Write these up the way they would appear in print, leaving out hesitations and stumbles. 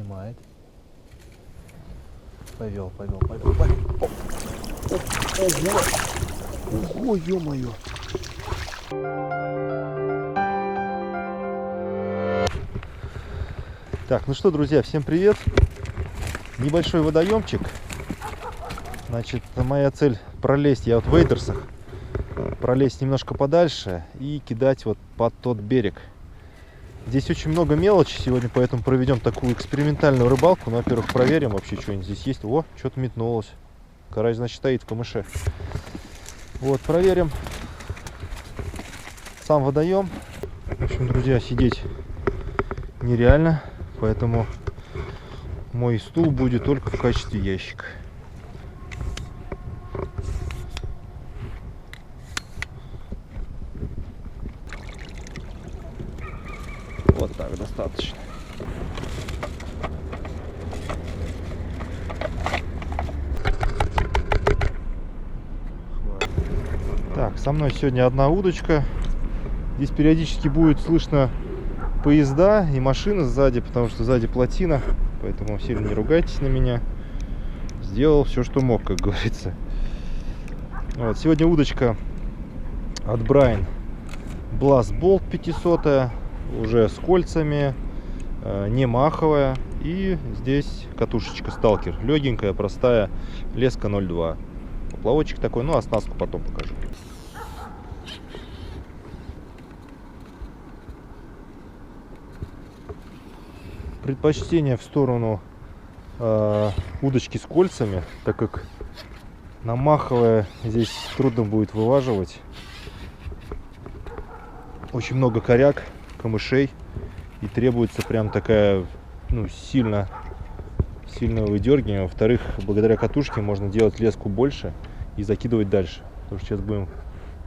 Снимает. Повел. Ого, ё-моё. Так, ну что, друзья, всем привет. Небольшой водоемчик. Значит, моя цель пролезть, я вот в Эйдерсах, пролезть немножко подальше и кидать вот под тот берег. Здесь очень много мелочи сегодня, поэтому проведем такую экспериментальную рыбалку. Ну, во-первых, проверим вообще, что-нибудь здесь есть. О, что-то метнулось. Карась, значит, стоит в камыше. Вот, проверим сам водоем. В общем, друзья, сидеть нереально, поэтому мой стул будет только в качестве ящика. Вот так достаточно. Так, со мной сегодня одна удочка. Здесь периодически будет слышно поезда и машины сзади, потому что сзади плотина, поэтому сильно не ругайтесь на меня. Сделал все, что мог, как говорится. Вот, сегодня удочка от Brine Blast Bolt 500, уже с кольцами, не маховая. И здесь катушечка Stalker, легенькая, простая, леска 0,2. Поплавочек такой, ну, оснастку потом покажу. Предпочтение в сторону удочки с кольцами, так как на маховое здесь трудно будет вываживать. Очень много коряк, камышей, и требуется прям такая, ну, сильное выдергивание. Во-вторых, благодаря катушке можно делать леску больше и закидывать дальше. Потому что сейчас будем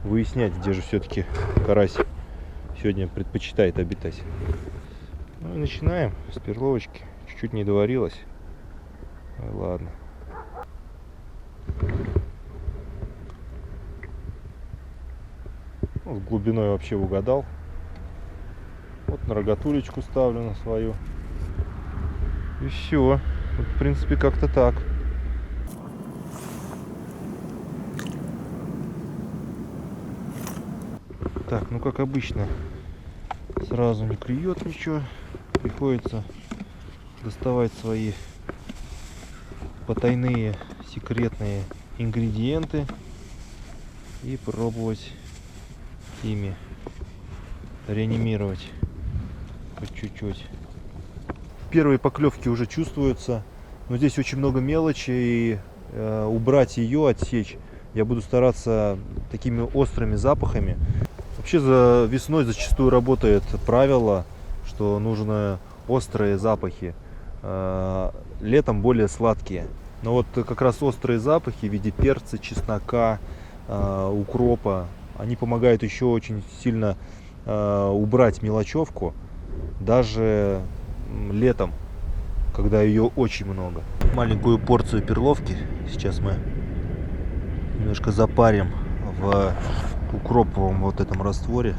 выяснять, где же все-таки карась сегодня предпочитает обитать. Ну и начинаем с перловочки. Чуть-чуть не доварилась. Ладно. Ну, с глубиной вообще угадал. Вот на рогатулечку ставлю на свою. И все. Вот, в принципе, как-то так. Так, ну как обычно, сразу не клюет ничего. Приходится доставать свои потайные секретные ингредиенты и пробовать ими реанимировать хоть чуть-чуть. Первые поклевки уже чувствуются, но здесь очень много мелочи, и убрать ее, отсечь, я буду стараться такими острыми запахами. Вообще за весной зачастую работает правило, что нужно острые запахи, летом более сладкие. Но вот как раз острые запахи в виде перца, чеснока, укропа, они помогают еще очень сильно убрать мелочевку, даже летом, когда ее очень много. Маленькую порцию перловки сейчас мы немножко запарим в укроповом вот этом растворе.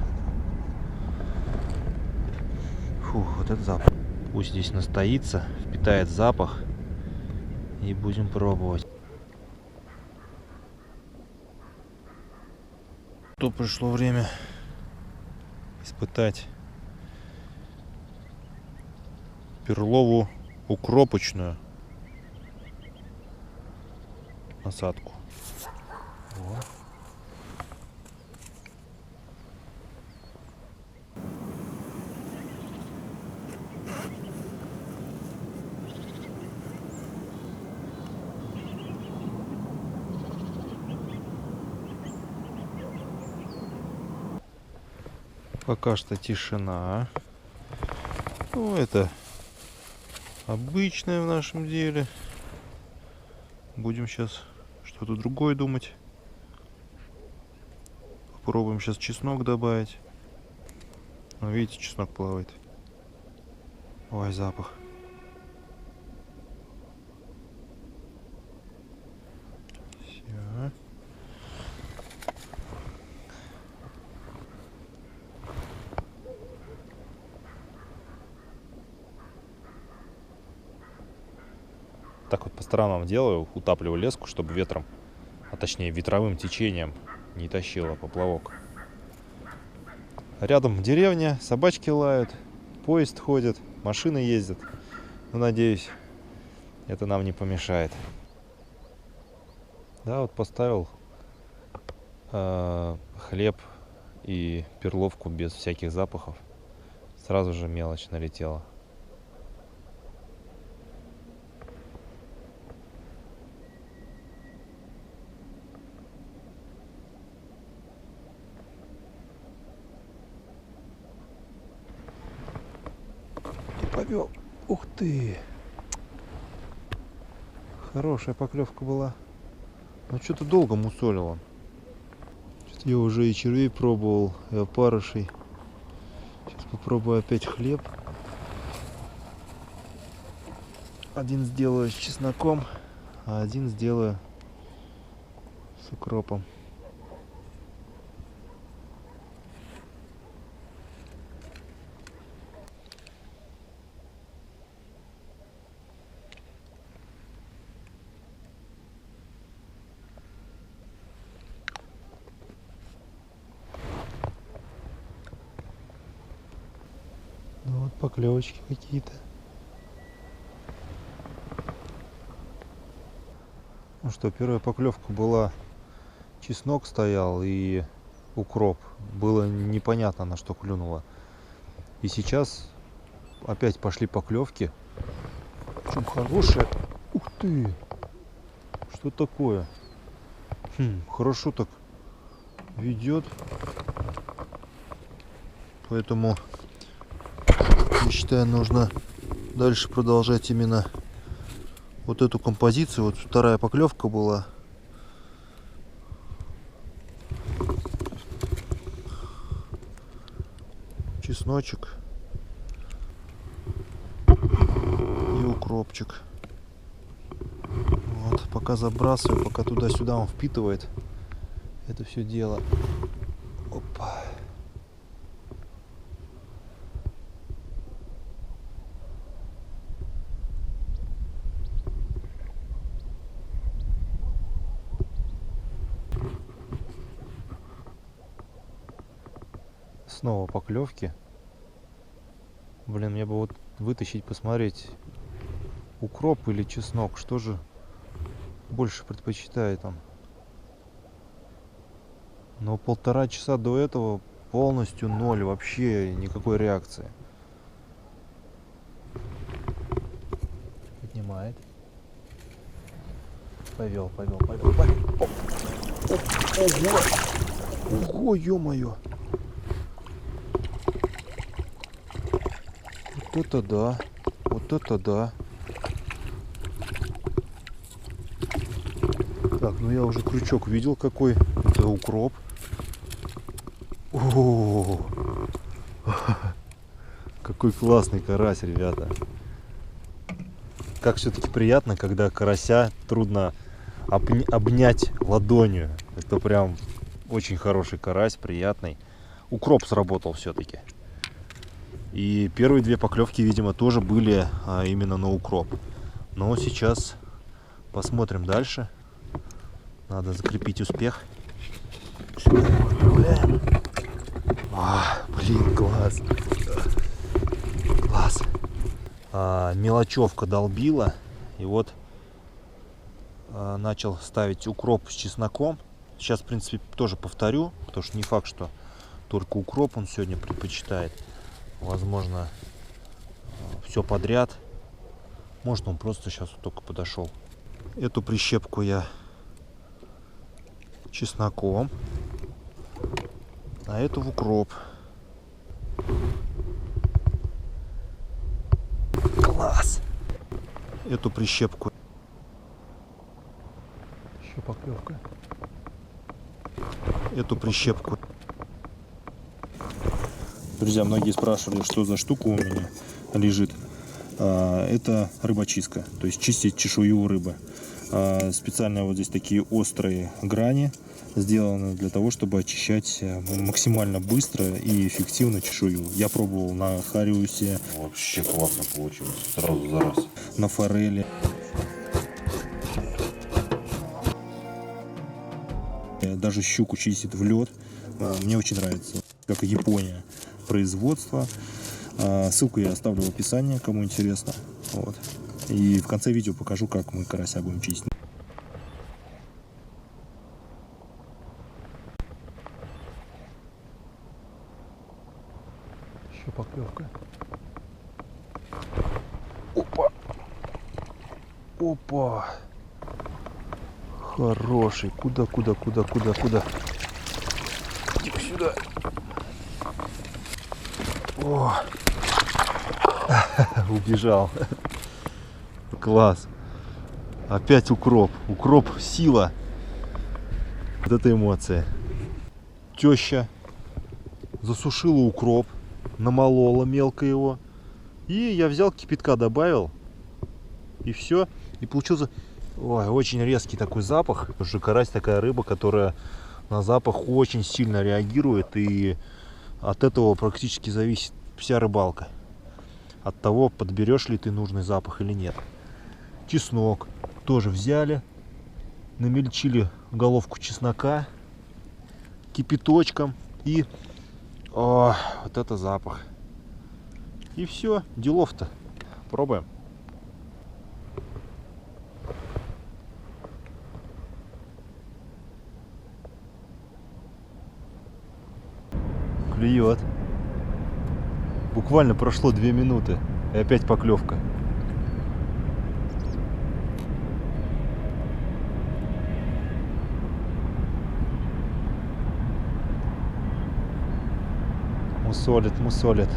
Фух, вот этот запах. Пусть здесь настоится, впитает запах, и будем пробовать. То пришло время испытать перлову укропочную насадку. О. Пока что тишина. Ну, это обычное в нашем деле. Будем сейчас что-то другое думать. Попробуем сейчас чеснок добавить. Ну, видите, чеснок плавает. Ой, запах. Все. Так вот по сторонам делаю, утапливаю леску, чтобы ветром, а точнее ветровым течением не тащило поплавок. Рядом деревня, собачки лают, поезд ходит, машины ездят. Ну, надеюсь, это нам не помешает. Да, вот поставил хлеб и перловку без всяких запахов. Сразу же мелочь налетела. И повел. Ух ты! Хорошая поклевка была. Но что-то долго мусолил он. Что-то я уже и червей пробовал, и опарышей. Сейчас попробую опять хлеб. Один сделаю с чесноком, а один сделаю с укропом. Ну вот поклевочки какие-то. Ну что, первая поклевка была, чеснок стоял и укроп. Было непонятно, на что клюнуло. И сейчас опять пошли поклевки. Причем хорошие. Ух ты! Что такое? Хорошо так ведет. Поэтому, я считаю, нужно дальше продолжать именно вот эту композицию. Вот вторая поклевка была. Чесночек и укропчик. Вот, пока забрасываю, пока туда-сюда он впитывает это все дело. Опа. Снова поклевки. Блин, мне бы вот вытащить, посмотреть, укроп или чеснок, что же больше предпочитает он. Но 1,5 часа до этого полностью ноль, вообще никакой реакции. Поднимает. Повел. Ого, ё-моё. Вот это да. Вот это да. Так, ну я уже крючок видел какой. Это укроп. О, какой классный карась, ребята. Как все-таки приятно, когда карася трудно обнять ладонью. Это прям очень хороший карась, приятный. Укроп сработал все-таки. И первые две поклевки, видимо, тоже были именно на укроп. Но сейчас посмотрим дальше. Надо закрепить успех. Блин, класс. Класс. Мелочевка долбила. И вот начал ставить укроп с чесноком. Сейчас, в принципе, тоже повторю, потому что не факт, что только укроп он сегодня предпочитает. Возможно, все подряд. Может, он просто сейчас вот только подошел. Эту прищепку я чесноком, а эту в укроп. Класс! Эту прищепку. Еще поклевка. Эту прищепку. Друзья, многие спрашивали, что за штука у меня лежит. Это рыбочистка, то есть чистить чешую у рыбы. Специально вот здесь такие острые грани сделаны для того, чтобы очищать максимально быстро и эффективно чешую. Я пробовал на хариусе. Вообще классно получилось, сразу за раз. На форели. мелкая, даже щуку чистит в лед. Мне очень нравится, как и Япония, производство. Ссылку я оставлю в описании, кому интересно. Вот. И в конце видео покажу, как мы карася будем чистить. Еще поклевка. Опа! Опа! Хороший. Куда? Иди сюда. О! Убежал. Класс. Опять укроп. Укроп сила. Вот это эмоция. Теща засушила укроп, намолола мелко его. И я взял, кипятка добавил. И все. И получился, ой, очень резкий такой запах. Потому что карась такая рыба, которая на запах очень сильно реагирует. И от этого практически зависит вся рыбалка. От того, подберешь ли ты нужный запах или нет. Чеснок тоже взяли. Намельчили головку чеснока кипяточком. И вот это запах. И все, делов-то. Пробуем. Клюет. Буквально прошло 2 минуты. И опять поклевка. Мусолит.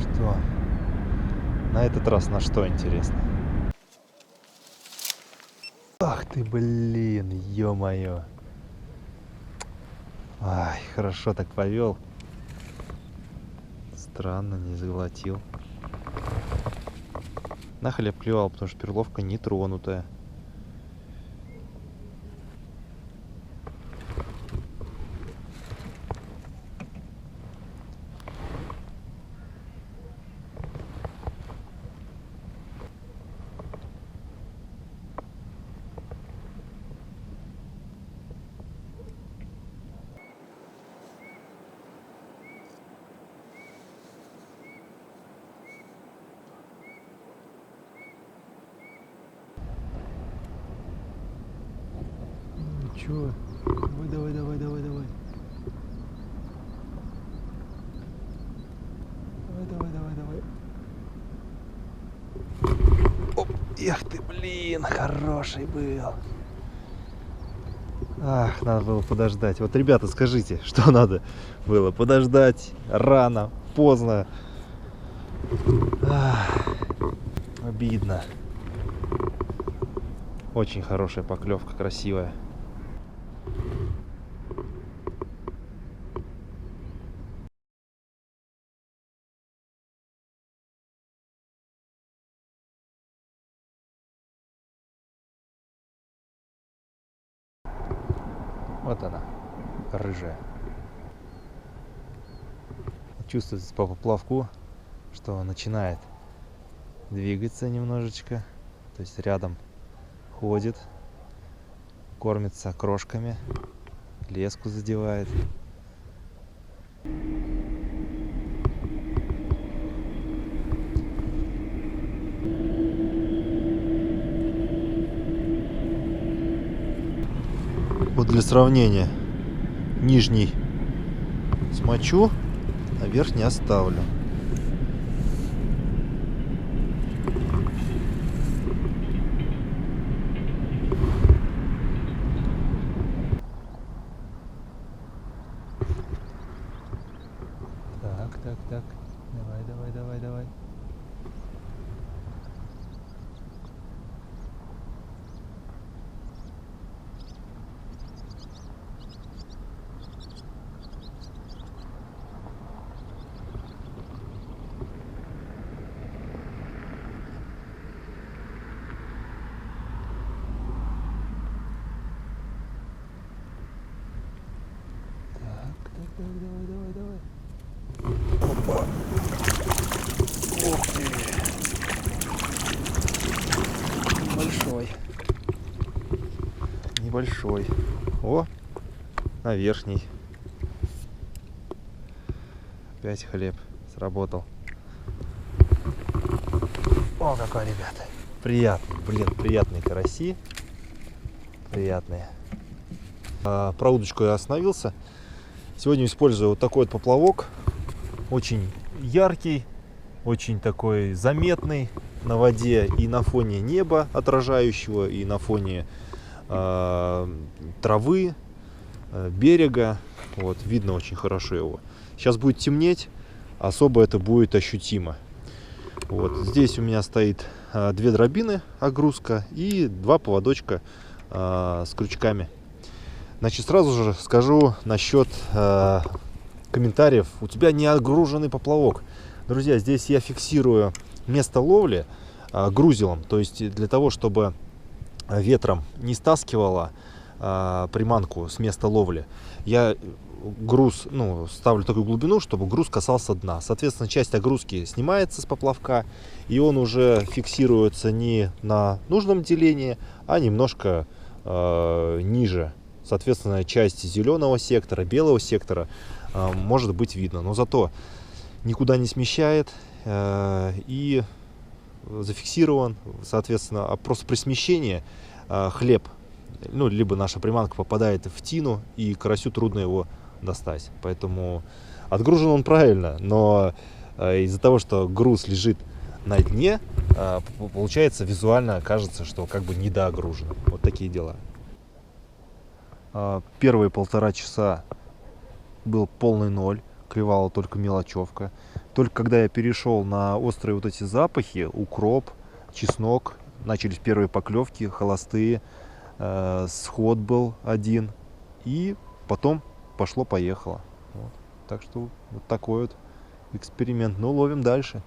Что? На этот раз на что, интересно? Ах ты, блин, ё-моё. Ай, хорошо так повел. Странно, не заглотил. На хлеб клевал, потому что перловка не тронутая. Чё? Давай. Давай. Оп, эх ты, блин, хороший был. Ах, надо было подождать. Вот, ребята, скажите, что надо было? Подождать рано, поздно. Ах, обидно. Очень хорошая поклевка, красивая. Вот она, рыжая. Чувствуется по поплавку, что начинает двигаться немножечко. То есть рядом ходит, кормится крошками, леску задевает. Вот для сравнения, нижний смочу, а верхний оставлю. Так. Давай. Давай. Опа. Ух ты. большой. О, на верхней. Опять хлеб сработал. О, какой, ребята. Приятный, блин, приятные караси. Приятные. Про удочку я остановился. Сегодня использую вот такой вот поплавок. Очень яркий, очень такой заметный на воде и на фоне неба отражающего, и на фоне травы, берега. Вот, видно очень хорошо его. Сейчас будет темнеть, особо это будет ощутимо. Вот, здесь у меня стоит 2 дробины огрузка и 2 поводочка с крючками. Значит, сразу же скажу насчет комментариев. У тебя не огруженный поплавок. Друзья, здесь я фиксирую место ловли грузилом. То есть для того, чтобы ветром не стаскивало приманку с места ловли, я груз, ставлю такую глубину, чтобы груз касался дна. Соответственно, часть огрузки снимается с поплавка, и он уже фиксируется не на нужном делении, а немножко ниже. Соответственно, часть зеленого сектора, белого сектора может быть видно, но зато никуда не смещает и зафиксирован. Соответственно, а просто при смещении хлеб, либо наша приманка попадает в тину, и карасю трудно его достать. Поэтому отгружен он правильно, но из-за того, что груз лежит на дне, получается, визуально кажется, что как бы недоогружен. Вот такие дела. Первые 1,5 часа был полный ноль, клевала только мелочевка. Только когда я перешел на острые вот эти запахи, укроп, чеснок, начались первые поклевки, холостые, сход был один, и потом пошло-поехало. Вот. Так что вот такой вот эксперимент. Ну, ловим дальше.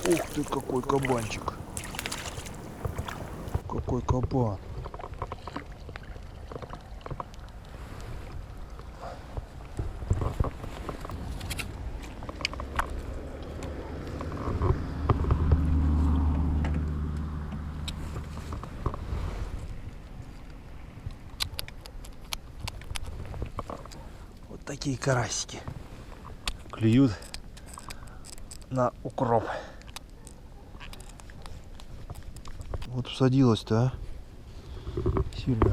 Ух ты, какой кабанчик. Какой кабан. Вот такие карасики клюют на укроп. Вот всадилась-то, сильно.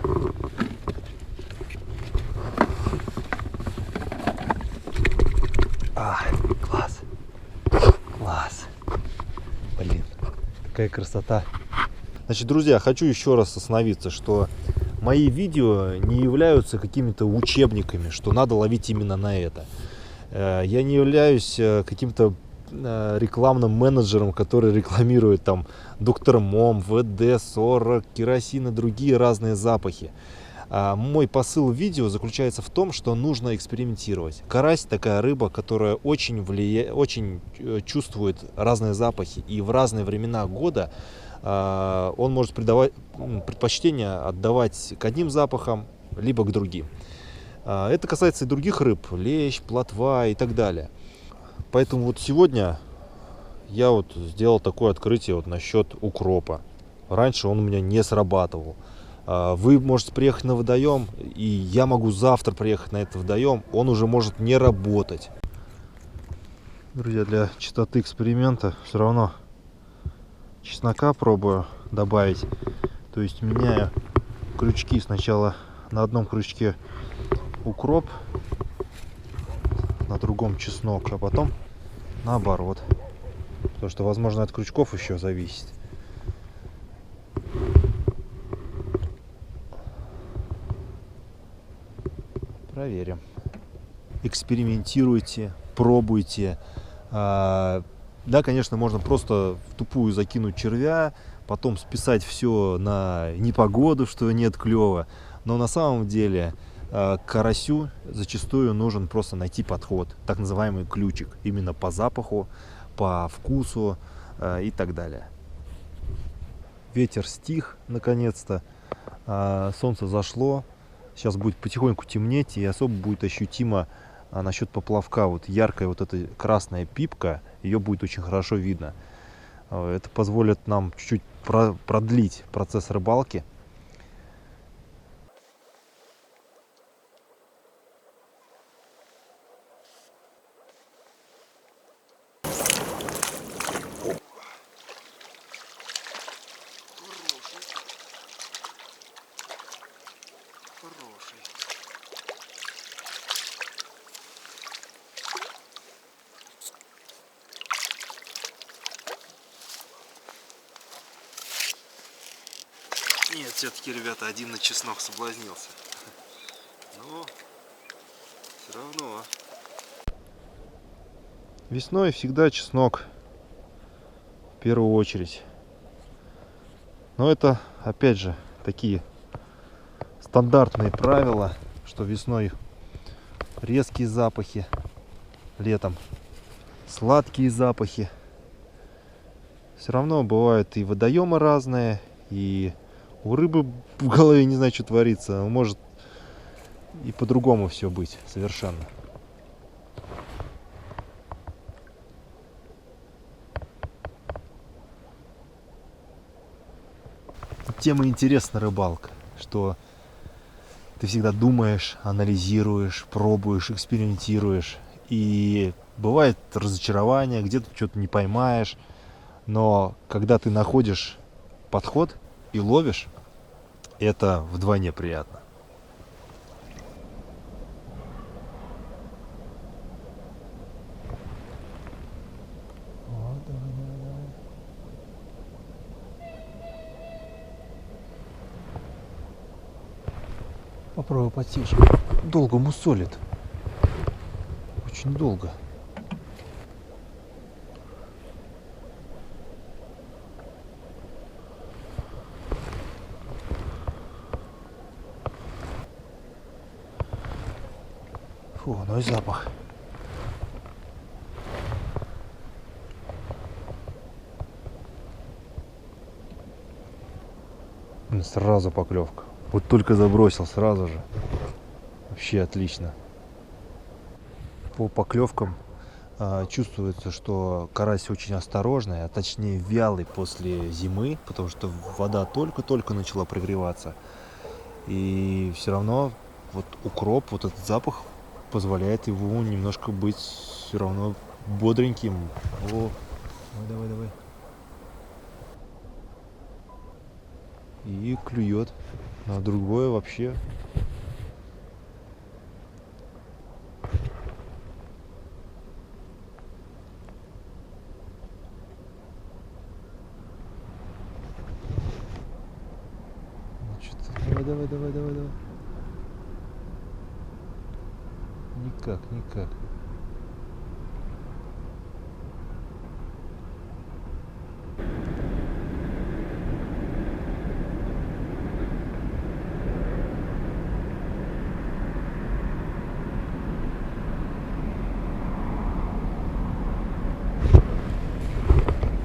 Класс. Класс. Блин, какая красота. Значит, друзья, хочу еще раз остановиться, что мои видео не являются какими-то учебниками, что надо ловить именно на это. Я не являюсь каким-то рекламным менеджером, который рекламирует там Доктор Мом, ВД-40, керосин и другие разные запахи. Мой посыл видео заключается в том, что нужно экспериментировать. Карась такая рыба, которая очень чувствует разные запахи, и в разные времена года он может предпочтение отдавать к одним запахам, либо к другим. Это касается и других рыб, лещ, плотва и так далее. Поэтому вот сегодня я вот сделал такое открытие вот насчет укропа. Раньше он у меня не срабатывал. Вы можете приехать на водоем, и я могу завтра приехать на этот водоем, он уже может не работать. Друзья, для чистоты эксперимента все равно чеснока пробую добавить. То есть меняю крючки. Сначала на одном крючке укроп, на другом чеснок, а потом наоборот. Потому что, возможно, от крючков еще зависит. Проверим. Экспериментируйте, пробуйте. Да, конечно, можно просто в тупую закинуть червя, потом списать все на непогоду, что нет клёва. Но на самом деле карасю зачастую нужен просто найти подход, так называемый ключик, именно по запаху, по вкусу и так далее. Ветер стих наконец-то, солнце зашло, Сейчас будет потихоньку темнеть, и особо будет ощутимо насчет поплавка. Вот яркая вот эта красная пипка, ее будет очень хорошо видно. Это позволит нам чуть-чуть продлить процесс рыбалки. Хороший. Нет, все-таки, ребята, один на чеснок соблазнился. Но все равно. Весной всегда чеснок в первую очередь. Но это, опять же, такие стандартные правила, что весной резкие запахи, летом сладкие запахи. Все равно бывают и водоемы разные, и у рыбы в голове не знаю, что творится. Может и по-другому все быть совершенно. Тема интересна рыбалка, что ты всегда думаешь, анализируешь, пробуешь, экспериментируешь. И бывает разочарование, где-то что-то не поймаешь. Но когда ты находишь подход и ловишь, это вдвойне приятно. Попробуй подсечь. Долго мусолит. Очень долго. Фу, ну и запах. Сразу поклевка. Вот только забросил, сразу же. Вообще отлично. По поклевкам чувствуется, что карась очень осторожный, а точнее вялый после зимы, потому что вода только-только начала прогреваться. И все равно вот укроп, вот этот запах позволяет его немножко быть все равно бодреньким. О, давай, давай. И клюет. На другое вообще. Значит, давай, давай, давай, давай. Никак, никак.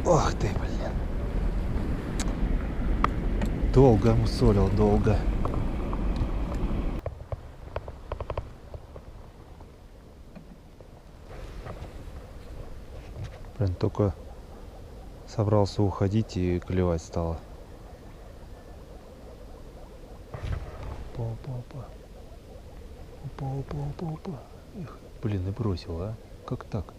Ох ты, блин. Долго мусолил, долго. Блин, только собрался уходить и клевать стало. Опа, опа. Опа, опа, опа, опа. Эх, блин, и бросил, а? Как так?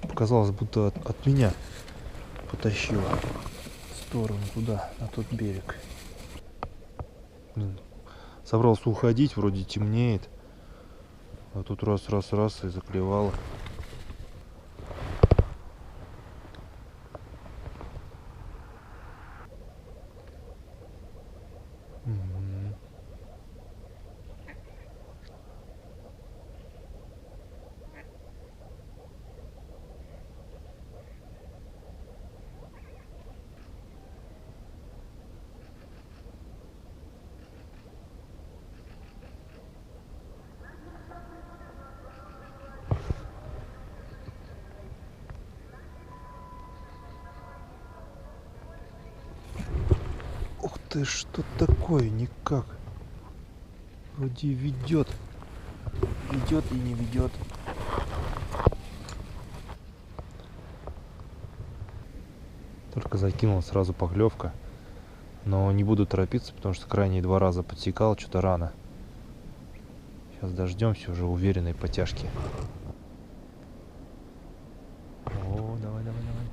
Показалось, будто от меня потащило в сторону туда, на тот берег. Блин, собрался уходить, вроде темнеет. А тут раз, раз, раз и заклевало. Мгм. Ух ты, что такое? Никак. Вроде ведет. Ведет и не ведет. Только закинул сразу поклевка. Но не буду торопиться, потому что крайние 2 раза подсекал, что-то рано. Сейчас дождемся уже уверенной потяжки. О, давай, давай, давай.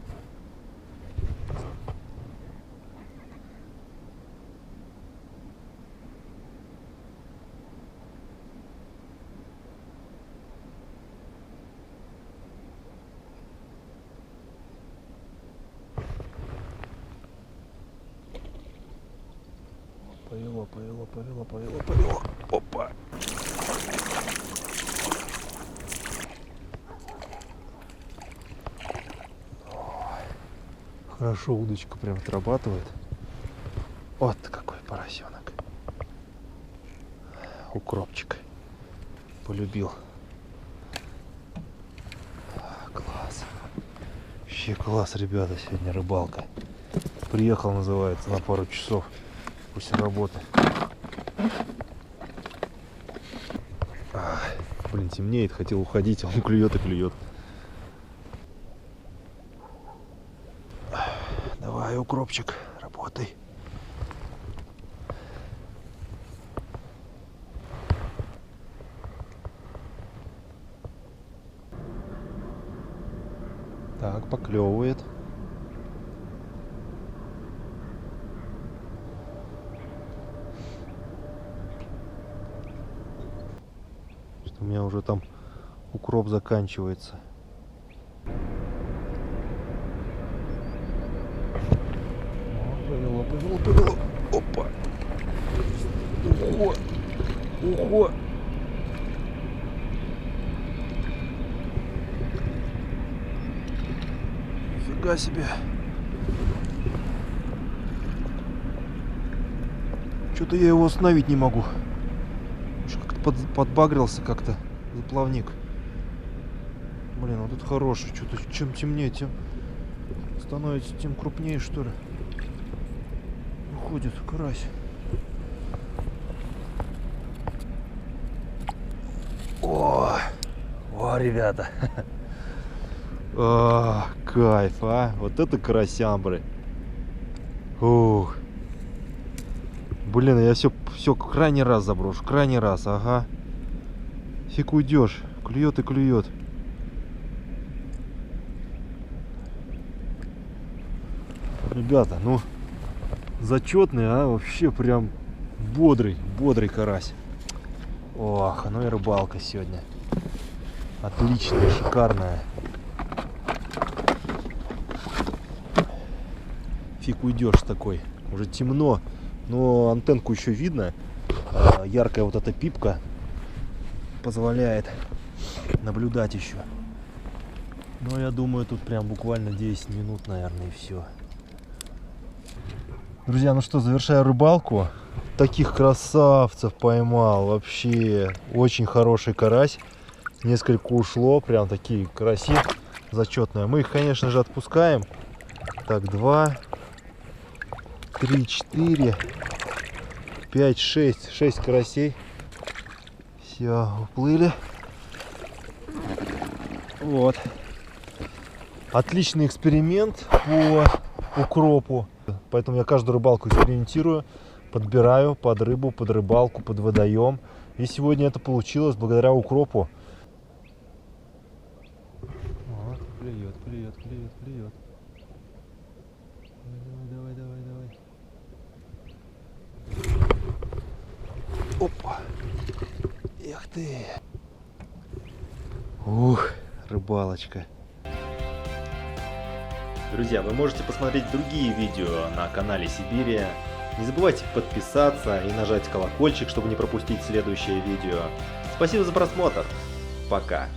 Повело, повело, повело, повело, повело. Опа. Хорошо удочка прям отрабатывает. Вот какой поросенок. Укропчик. Полюбил. Класс. Вообще класс, ребята, сегодня рыбалка. Приехал, называется, на пару часов после работы. Блин, темнеет, хотел уходить, а он клюет и клюет. Давай, укропчик, работай. Так, поклевывает. Что у меня уже там укроп заканчивается. Повело, повело, повело. Опа. Ухо. Ухо. Нифига себе. Что-то я его остановить не могу. Как-то подбагрился как-то заплавник. Блин, вот тут хороший. Что-то чем темнее, тем становится, тем крупнее, что ли. Уходит карась. О, ребята. Кайф, а. Вот это карасямбры. Ух. Блин, я все крайний раз заброшу. Крайний раз, ага. Фиг уйдешь. Клюет и клюет. Ребята, ну зачетный, а вообще прям бодрый карась. Ох, ну и рыбалка сегодня. Отличная, шикарная. Фиг уйдешь такой. Уже темно, но антенку еще видно. Яркая вот эта пипка позволяет наблюдать еще. Но я думаю, тут прям буквально 10 минут, наверное, и все. Друзья, ну что, завершаю рыбалку. Таких красавцев поймал. Вообще очень хороший карась. Несколько ушло. Прям такие караси зачетные. Мы их, конечно же, отпускаем. Так, 2, 3, 4, 5, 6. 6 карасей. Все, уплыли. Вот. Отличный эксперимент по укропу. Поэтому я каждую рыбалку экспериментирую. Подбираю под рыбу, под рыбалку, под водоем. И сегодня это получилось благодаря укропу. Вот, клюет, клюет, клюет, клюет. Давай, давай, давай, давай. Опа. Эх ты. Ух, рыбалочка. Друзья, вы можете посмотреть другие видео на канале Сибирия. Не забывайте подписаться и нажать колокольчик, чтобы не пропустить следующее видео. Спасибо за просмотр. Пока.